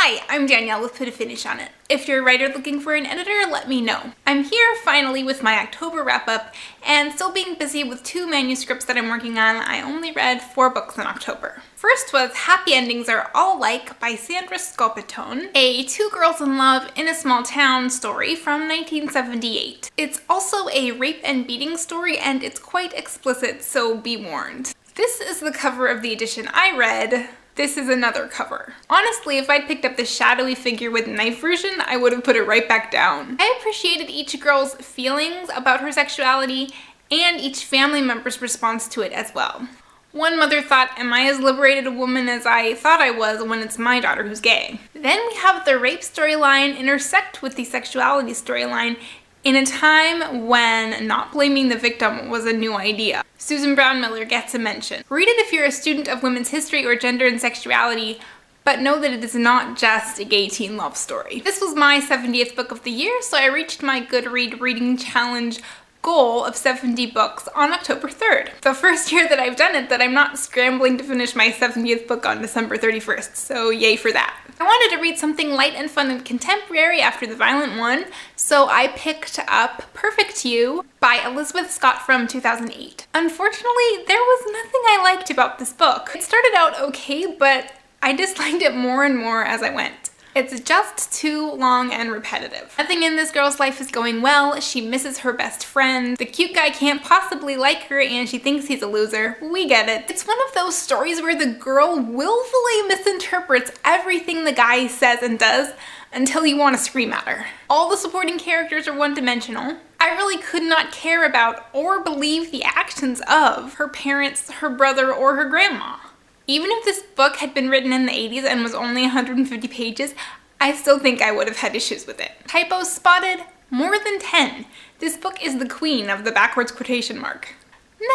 Hi, I'm Danielle with Put a Finish on It. If you're a writer looking for an editor, let me know. I'm here finally with my October wrap-up, and still being busy with 2 manuscripts that I'm working on. I only read 4 books in October. First was Happy Endings Are All Like by Sandra Scopitone, a 2 girls in love in a small town story from 1978. It's also a rape and beating story, and it's quite explicit, so be warned. This is the cover of the edition I read. This is another cover. Honestly, if I'd picked up the shadowy figure with knife version, I would have put it right back down. I appreciated each girl's feelings about her sexuality and each family member's response to it as well. One mother thought, am I as liberated a woman as I thought I was when it's my daughter who's gay? Then we have the rape storyline intersect with the sexuality storyline in a time when not blaming the victim was a new idea. Susan Brown Miller gets a mention. Read it if you're a student of women's history or gender and sexuality, but know that it is not just a gay teen love story. This was my 70th book of the year, so I reached my Goodread reading challenge goal of 70 books on October 3rd. The first year that I've done it that I'm not scrambling to finish my 70th book on December 31st, so yay for that. I wanted to read something light and fun and contemporary after the violent one, so I picked up Perfect You by Elizabeth Scott from 2008. Unfortunately, there was nothing I liked about this book. It started out okay, but I disliked it more and more as I went. It's just too long and repetitive. Nothing in this girl's life is going well. She misses her best friend. The cute guy can't possibly like her and she thinks he's a loser. We get it. It's one of those stories where the girl willfully misinterprets everything the guy says and does until you want to scream at her. All the supporting characters are one-dimensional. I really could not care about or believe the actions of her parents, her brother, or her grandma. Even if this book had been written in the 80s and was only 150 pages, I still think I would have had issues with it. Typos spotted? More than 10. This book is the queen of the backwards quotation mark.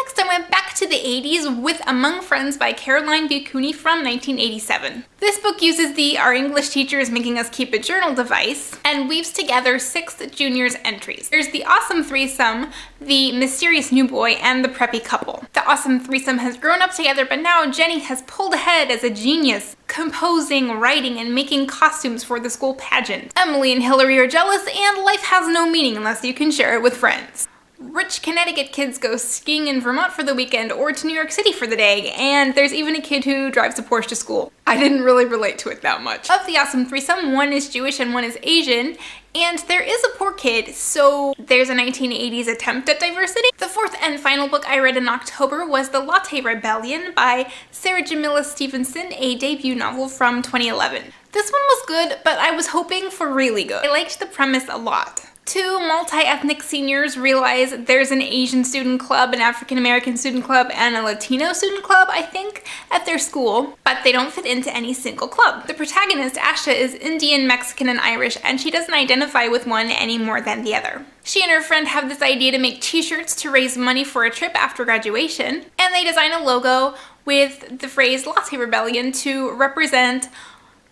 Next, I went back to the 80s with Among Friends by Caroline B. Cooney from 1987. This book uses the Our English Teacher is Making Us Keep a Journal device and weaves together 6th juniors' entries. There's the awesome threesome, the mysterious new boy, and the preppy couple. The awesome threesome has grown up together, but now Jenny has pulled ahead as a genius, composing, writing, and making costumes for the school pageant. Emily and Hillary are jealous, and life has no meaning unless you can share it with friends. Rich Connecticut kids go skiing in Vermont for the weekend or to New York City for the day, and there's even a kid who drives a Porsche to school. I didn't really relate to it that much. Of the awesome threesome, one is Jewish and one is Asian, and there is a poor kid, so there's a 1980s attempt at diversity. The 4th and final book I read in October was The Latte Rebellion by Sarah Jamila Stevenson, a debut novel from 2011. This one was good, but I was hoping for really good. I liked the premise a lot. 2 multi-ethnic seniors realize there's an Asian student club, an African-American student club, and a Latino student club, I think, at their school, but they don't fit into any single club. The protagonist, Asha, is Indian, Mexican, and Irish, and she doesn't identify with one any more than the other. She and her friend have this idea to make t-shirts to raise money for a trip after graduation, and they design a logo with the phrase Latte Rebellion to represent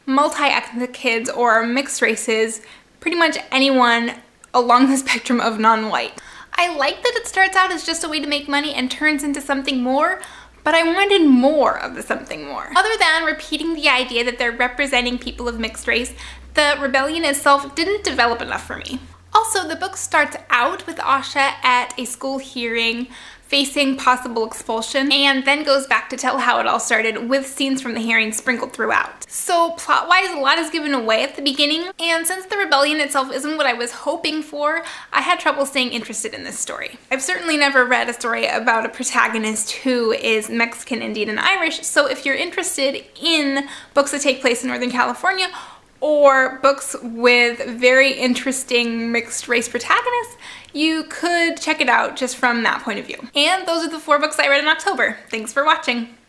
multi-ethnic kids or mixed races, pretty much anyone along the spectrum of non-white. I like that it starts out as just a way to make money and turns into something more, but I wanted more of the something more. Other than repeating the idea that they're representing people of mixed race, the rebellion itself didn't develop enough for me. Also, the book starts out with Asha at a school hearing facing possible expulsion, and then goes back to tell how it all started with scenes from the hearing sprinkled throughout. So plot-wise, a lot is given away at the beginning, and since the rebellion itself isn't what I was hoping for, I had trouble staying interested in this story. I've certainly never read a story about a protagonist who is Mexican, Indian, and Irish, so if you're interested in books that take place in Northern California, or books with very interesting mixed race protagonists, you could check it out just from that point of view. And those are the 4 books I read in October. Thanks for watching.